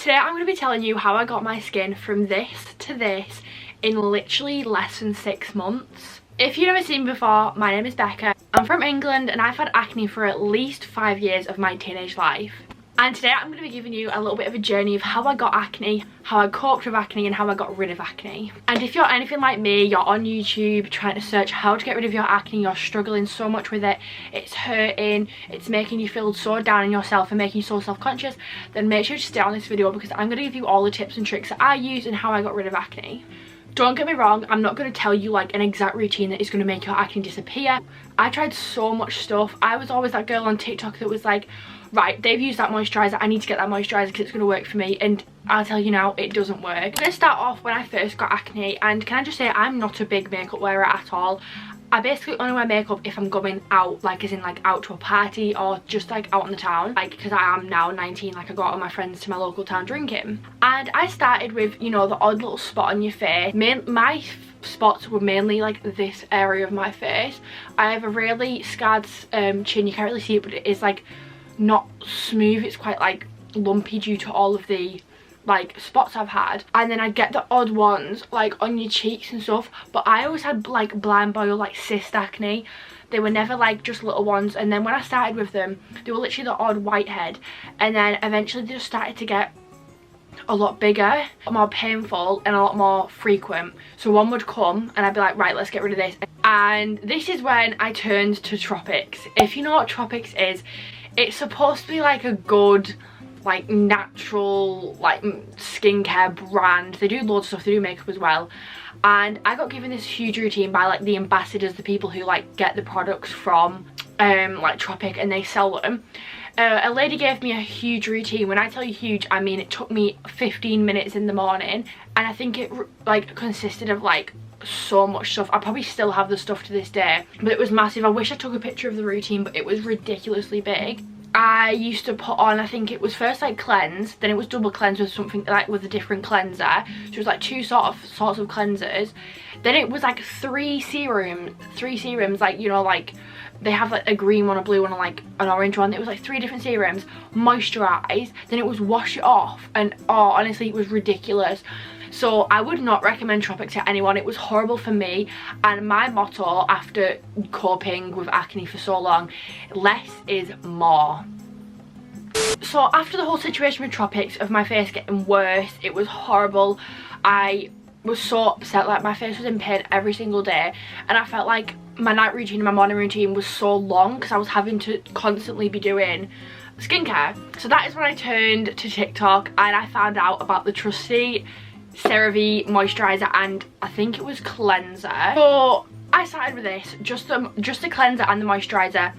Today I'm going to be telling you how I got my skin from this to this in literally less than 6 months. If you've never seen me before, my name is Becca. I'm from England and I've had acne for at least 5 years of my teenage life. And today I'm going to be giving you a little bit of a journey of how I got acne, how I coped with acne and how I got rid of acne. And if you're anything like me, you're on YouTube trying to search how to get rid of your acne, you're struggling so much with it, it's hurting, it's making you feel so down on yourself and making you so self-conscious, then make sure to stay on this video because I'm going to give you all the tips and tricks that I use and how I got rid of acne. Don't get me wrong, I'm not going to tell you like an exact routine that is going to make your acne disappear. I tried so much stuff. I was always that girl on TikTok that was like, right, they've used that moisturiser, I need to get that moisturiser because it's going to work for me, and I'll tell you now, it doesn't work. I'm going to start off when I first got acne, and can I just say I'm not a big makeup wearer at all. I basically only wear makeup if I'm going out, like as in like out to a party or just like out in the town, like because I am now 19, like I go out with my friends to my local town drinking. And I started with, you know, the odd little spot on your face. My spots were mainly like this area of my face. I have a really scarred chin, you can't really see it, but it is like not smooth, it's quite like lumpy due to all of the like spots I've had. And then I'd get the odd ones like on your cheeks and stuff, but I always had like blind boil, like cyst acne. They were never like just little ones. And then when I started with them, they were literally the odd whitehead, and then eventually they just started to get a lot bigger, a lot more painful and a lot more frequent. So one would come and I'd be like, right, let's get rid of this. And this is when I turned to Tropics. If you know what Tropics is, it's supposed to be like a good like natural like skincare brand. They do loads of stuff, they do makeup as well. And I got given this huge routine by like the ambassadors, the people who like get the products from like Tropic and they sell them. A lady gave me a huge routine. When I tell you huge, I mean it took me 15 minutes in the morning, and I think it like consisted of like so much stuff. I probably still have the stuff to this day, but it was massive. I wish I took a picture of the routine, but it was ridiculously big. I used to put on, I think it was first like cleanse, then it was double cleanse with something like with a different cleanser. So it was like two sorts of cleansers. Then it was like three serums, like, you know, like they have like a green one, a blue one and like an orange one. It was like 3 different serums, moisturize, then it was wash it off, and oh honestly it was ridiculous. So I would not recommend Tropic to anyone. It was horrible for me, and my motto after coping with acne for so long, less is more. So after the whole situation with Tropics, of my face getting worse, it was horrible. I was so upset, like my face was in pain every single day, and I felt like my night routine and my morning routine was so long because I was having to constantly be doing skincare. So that is when I turned to TikTok and I found out about the trusty CeraVe moisturizer and I think it was cleanser. So I started with this, just the cleanser and the moisturizer,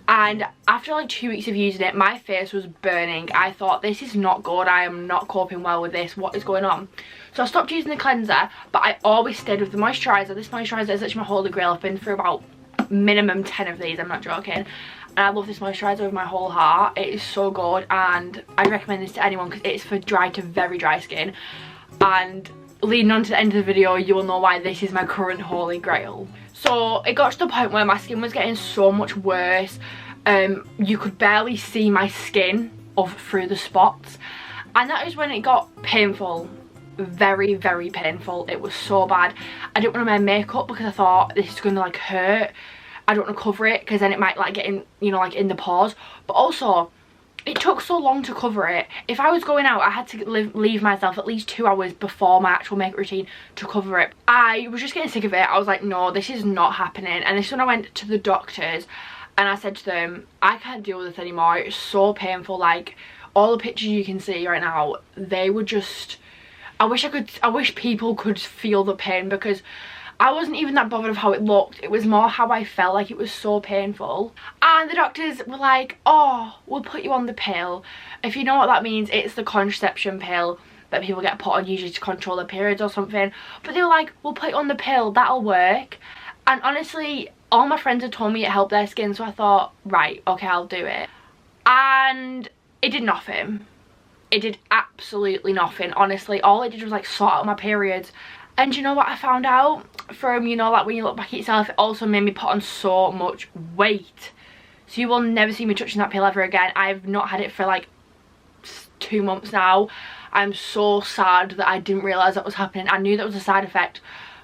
and after like 2 weeks of using it, my face was burning. I thought, this is not good, I am not coping well with this, what is going on? So I stopped using the cleanser, but I always stayed with the moisturizer. This moisturizer is actually my holy grail. I've been through about minimum 10 of these, I'm not joking. And I love this moisturizer with my whole heart. It is so good, and I recommend this to anyone because it's for dry to very dry skin. And leading on to the end of the video, you will know why this is my current holy grail. So it got to the point where my skin was getting so much worse. You could barely see my skin through the spots, and that is when it got painful. Very, very painful. It was so bad. I didn't want to wear makeup because I thought, this is gonna like hurt. I don't want to cover it because then it might like get in, you know, like in the pores. But also it took so long to cover it. If I was going out, I had to leave myself at least 2 hours before my actual makeup routine to cover it. I was just getting sick of it. I was like, no, this is not happening. And this is when I went to the doctors and I said to them, I can't deal with this anymore. It's so painful. Like all the pictures you can see right now, they were just, I wish people could feel the pain, because I wasn't even that bothered of how it looked. It was more how I felt. Like it was so painful. And the doctors were like, oh, we'll put you on the pill. If you know what that means, it's the contraception pill that people get put on usually to control their periods or something. But they were like, we'll put you on the pill, that'll work. And honestly, all my friends had told me it helped their skin, so I thought, right, okay, I'll do it. And it did nothing. It did absolutely nothing. Honestly, all it did was like sort out my periods. And you know what I found out from, you know, like when you look back at yourself, it also made me put on so much weight. So you will never see me touching that pill ever again. I've not had it for like 2 months now. I'm so sad that I didn't realise that was happening. I knew that was a side effect,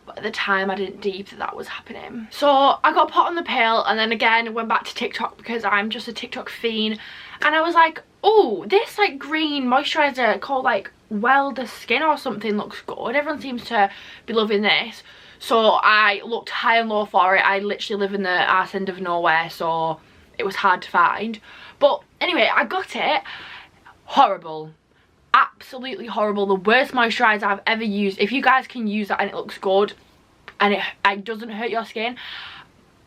but at the time I didn't deep that was happening. So I got put on the pill, and then again went back to TikTok because I'm just a TikTok fiend, and I was like, oh, this like green moisturiser called like Well the Skin or something looks good. Everyone seems to be loving this. So I looked high and low for it. I literally live in the arse end of nowhere, so it was hard to find. But anyway, I got it. Horrible. Absolutely horrible. The worst moisturiser I've ever used. If you guys can use that and it looks good and it doesn't hurt your skin,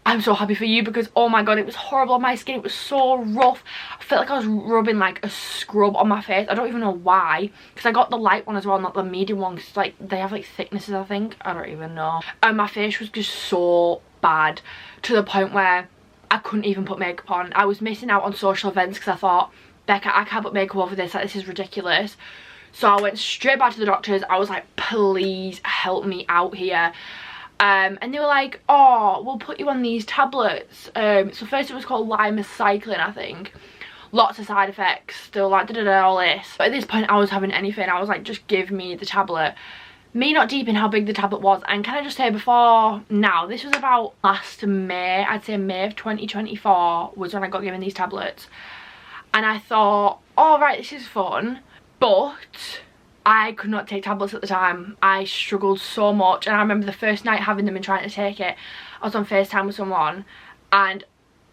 I'm so happy for you, because oh my god, it was horrible on my skin. It was so rough. I felt like I was rubbing like a scrub on my face. I don't even know why, because I got the light one as well, not the medium one, because like they have like thicknesses, I think. I don't even know. And my face was just so bad to the point where I couldn't even put makeup on. I was missing out on social events because I thought, Becca, I can't put makeup over this, like this is ridiculous. So I went straight back to the doctors. I was like, please help me out here. And they were like, oh, we'll put you on these tablets. So first it was called cycling, I think. Lots of side effects. They were like, da-da-da, all this. But at this point I was having anything. I was like, just give me the tablet. Me not deep in how big the tablet was. And can I just say, before now, this was about last May, I'd say May of 2024 was when I got given these tablets. And I thought, oh right, this is fun. But I could not take tablets at the time. I struggled so much, and I remember the first night having them and trying to take it, I was on FaceTime with someone, and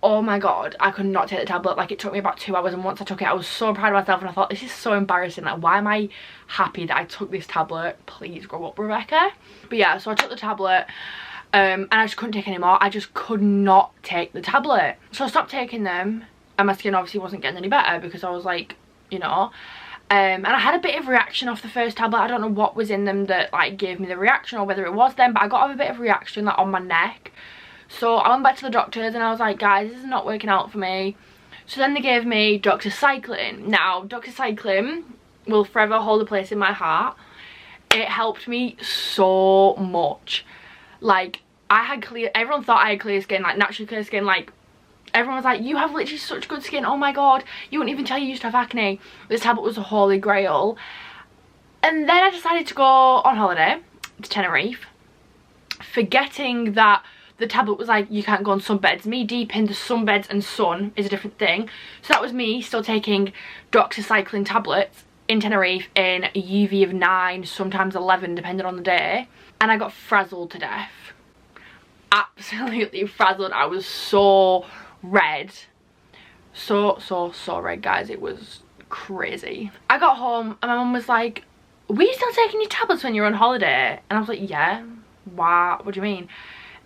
oh my god, I could not take the tablet. Like, it took me about 2 hours, and once I took it I was so proud of myself, and I thought, this is so embarrassing. Like, why am I happy that I took this tablet? Please grow up, Rebecca. But yeah, so I took the tablet, and I just couldn't take any more. I just could not take the tablet. So I stopped taking them, and my skin obviously wasn't getting any better, because I was like, you know, and I had a bit of reaction off the first tablet. I don't know what was in them that like gave me the reaction, or whether it was them, but I got a bit of reaction like on my neck. So I went back to the doctors and I was like, guys, this is not working out for me. So then they gave me doxycycline. Now, doxycycline will forever hold a place in my heart. It helped me so much. Like, I had clear, everyone thought I had clear skin, like naturally clear skin, like everyone was like, you have literally such good skin, oh my god, you wouldn't even tell you used to have acne. This tablet was a holy grail. And then I decided to go on holiday to Tenerife, forgetting that the tablet was like, you can't go on sunbeds. Me deep into sunbeds and sun is a different thing. So that was me still taking doxycycline tablets in Tenerife in UV of 9, sometimes 11 depending on the day. And I got frazzled to death. Absolutely frazzled. I was so red, so red, guys. It was crazy. I got home and my mum was like, were you still taking your tablets when you're on holiday? And I was like, yeah. Why? What do you mean?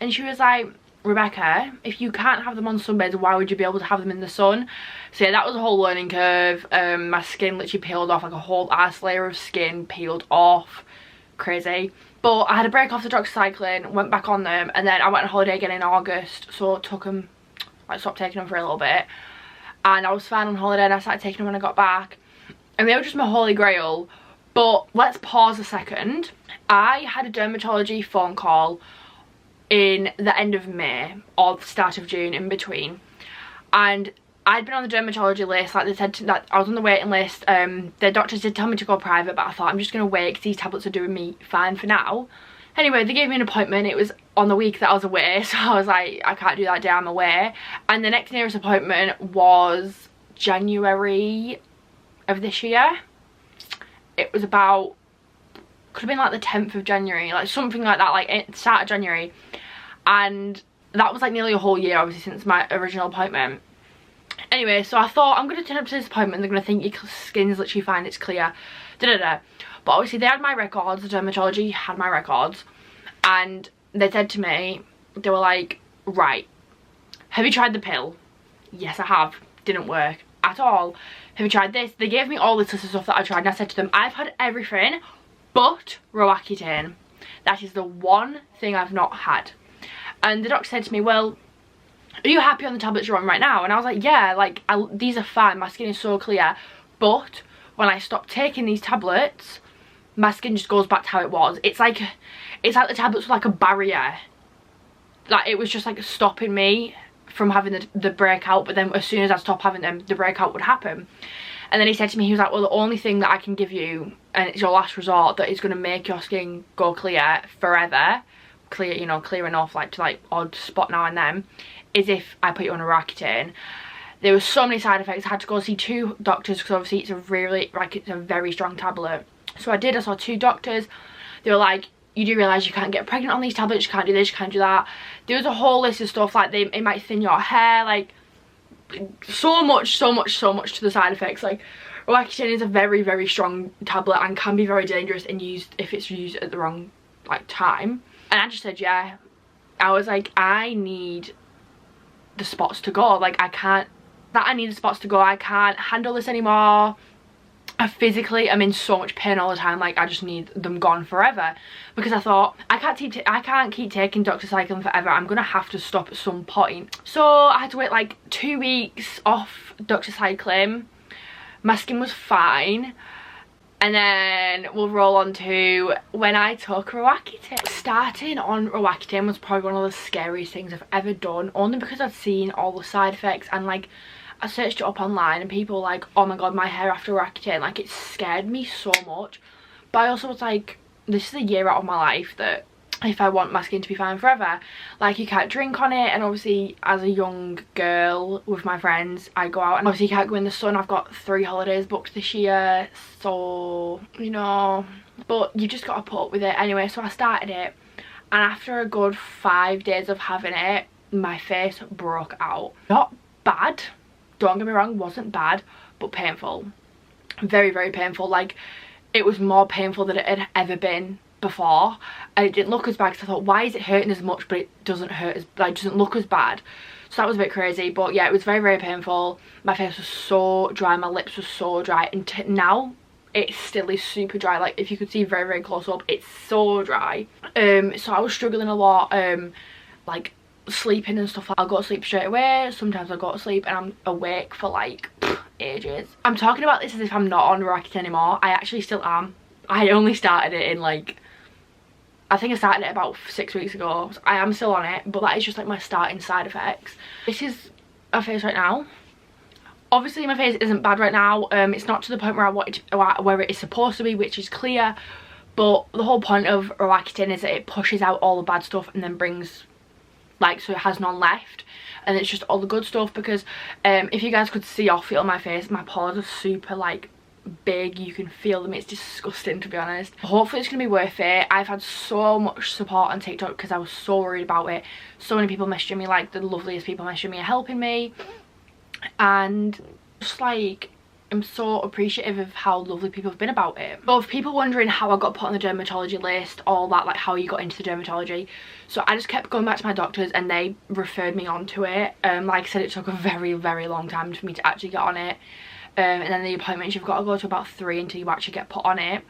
And she was like, Rebecca, if you can't have them on sunbeds, why would you be able to have them in the sun? So yeah, that was a whole learning curve. My skin literally peeled off, like a whole ass layer of skin peeled off. Crazy. But I had a break off the doxycycline, went back on them, and then I went on holiday again in August, so took them, I stopped taking them for a little bit, and I was fine on holiday, and I started taking them when I got back, and they were just my holy grail. But let's pause a second. I had a dermatology phone call in the end of May or the start of June, in between, and I'd been on the dermatology list, like they said that I was on the waiting list. The doctors did tell me to go private, but I thought I'm just going to wait because these tablets are doing me fine for now. Anyway, they gave me an appointment. It was on the week that I was away, so I was like, I can't do that day, I'm away. And the next nearest appointment was January of this year. It was about, could have been like the 10th of January, like something like that, like start of January. And that was like nearly a whole year, obviously, since my original appointment. Anyway, so I thought, I'm going to turn up to this appointment, they're going to think your skin's literally fine, it's clear, da-da-da. But obviously they had my records, the dermatology had my records, and they said to me, they were like, right, have you tried the pill? Yes, I have. Didn't work at all. Have you tried this? They gave me all this list of stuff that I tried, and I said to them, I've had everything but Roaccutane. That is the one thing I've not had. And the doctor said to me, well, are you happy on the tablets you're on right now? And I was like, yeah, like these are fine, my skin is so clear, but when I stop taking these tablets, my skin just goes back to how it was. It's like the tablets were like a barrier, like it was just like stopping me from having the breakout, but then as soon as I stopped having them, the breakout would happen. And then he said to me, he was like, well, the only thing that I can give you, and it's your last resort, that is going to make your skin go clear forever, clear, you know, clear enough like to like odd spot now and then, is if I put you on a Roaccutane. There were so many side effects. I had to go see 2 doctors because obviously it's a really, like, it's a very strong tablet. So I did, I saw 2 doctors. They were like, you do realise you can't get pregnant on these tablets, you can't do this, you can't do that. There was a whole list of stuff, like it might thin your hair, like so much to the side effects. Like Roaccutane is a very, very strong tablet and can be very dangerous and used if it's used at the wrong like time. And I just said yeah. I was like, I need the spots to go. Like I need the spots to go. I can't handle this anymore. I'm in so much pain all the time. Like I just need them gone forever, because I thought I can't keep taking doxycycline forever. I'm gonna have to stop at some point. So I had to wait like 2 weeks off doxycycline. My skin was fine, and then we'll roll on to when I took Roaccutane. Starting on Roaccutane was probably one of the scariest things I've ever done, only because I'd seen all the side effects, and like I searched it up online and people were like, oh my god, my hair after Roaccutane, like it scared me so much. But I also was like, this is a year out of my life that if I want my skin to be fine forever, like you can't drink on it. And obviously as a young girl with my friends, I go out and obviously you can't go in the sun. I've got 3 holidays booked this year, so you know, but you just got to put up with it anyway. So I started it, and after a good 5 days of having it, my face broke out. Not bad, don't get me wrong, wasn't bad, but painful. Very, very painful. Like it was more painful than it had ever been before, and it didn't look as bad because I thought, why is it hurting as much but it doesn't hurt as, like, doesn't look as bad. So that was a bit crazy. But yeah, it was very, very painful. My face was so dry, my lips were so dry, and now it still is super dry. Like if you could see very, very close up, it's so dry. So I was struggling a lot, like sleeping and stuff. I'll go to sleep straight away, sometimes I'll go to sleep and I'm awake for like ages. I'm talking about this as if I'm not on Roaccutane anymore. I actually still am. I only started it in like, I think I started it about 6 weeks ago. So I am still on it, but that is just like my starting side effects. This is my face right now. Obviously my face isn't bad right now. It's not to the point where I want it to, where it is supposed to be, which is clear. But the whole point of Roaccutane is that it pushes out all the bad stuff and then brings, like, so it has none left, and it's just all the good stuff. Because if you guys could see or feel my face, my pores are super like big, you can feel them. It's disgusting, to be honest. Hopefully it's gonna be worth it. I've had so much support on TikTok because I was so worried about it. So many people messaging me, like the loveliest people messaging me, are helping me, and just like I'm so appreciative of how lovely people have been about it. But if people wondering how I got put on the dermatology list, all that, like how you got into the dermatology, so I just kept going back to my doctors and they referred me onto it. Like I said, it took a very, very long time for me to actually get on it. And then the appointments, you've got to go to about 3 until you actually get put on it.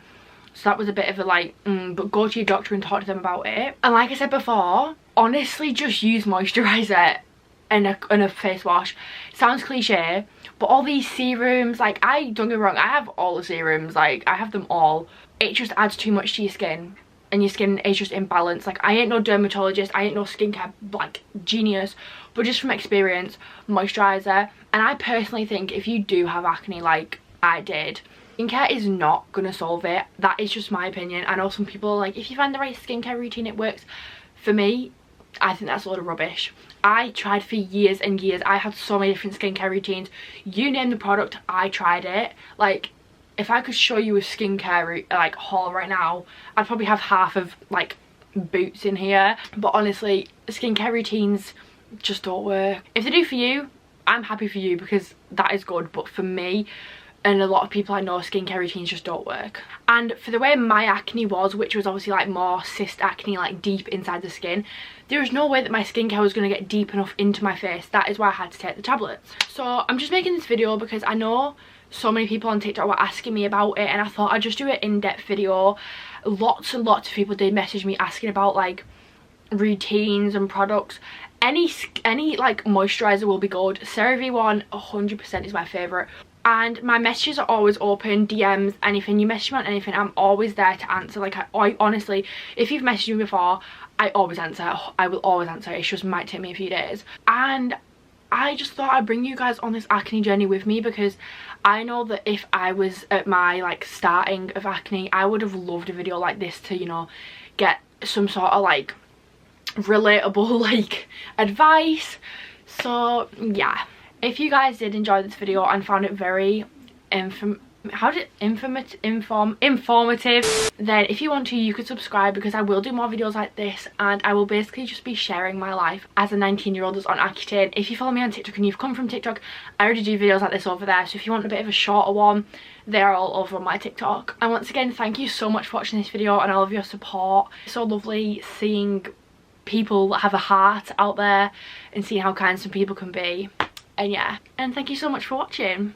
So that was a bit of a like, but go to your doctor and talk to them about it. And like I said before, honestly just use moisturiser and a face wash. Sounds cliche, but all these serums, like, don't get me wrong, I have all the serums, like I have them all. It just adds too much to your skin, and your skin is just imbalanced. Like I ain't no dermatologist, I ain't no skincare like genius, but just from experience, moisturiser. And I personally think if you do have acne like I did, skincare is not gonna solve it. That is just my opinion. I know some people are like, if you find the right skincare routine it works. For me, I think that's a load of rubbish. I tried for years and years. I had so many different skincare routines. You name the product, I tried it. Like, if I could show you a skincare like haul right now, I'd probably have half of like Boots in here. But honestly, skincare routines just don't work. If they do for you, I'm happy for you, because that is good. But for me and a lot of people I know, skincare routines just don't work. And for the way my acne was, which was obviously like more cyst acne, like deep inside the skin, there was no way that my skincare was going to get deep enough into my face. That is why I had to take the tablets. So I'm just making this video because I know so many people on TikTok were asking me about it, and I thought I'd just do an in-depth video. Lots and lots of people did message me asking about like routines and products. Any like moisturizer will be good. CeraVe one 100% is my favorite. And my messages are always open, DMs, anything. You message me on anything, I'm always there to answer. Like I honestly, if you've messaged me before, I always answer. I will always answer. It just might take me a few days. And I just thought I'd bring you guys on this acne journey with me, because I know that if I was at my like starting of acne, I would have loved a video like this to, you know, get some sort of like relatable like advice. So yeah, if you guys did enjoy this video and found it very informative, then if you want to, you could subscribe, because I will do more videos like this, and I will basically just be sharing my life as a 19-year-old that's on Accutane. If you follow me on TikTok and you've come from TikTok, I already do videos like this over there, so if you want a bit of a shorter one, they're all over on my TikTok. And once again, thank you so much for watching this video and all of your support. It's so lovely seeing people have a heart out there and seeing how kind some people can be. And yeah, and thank you so much for watching.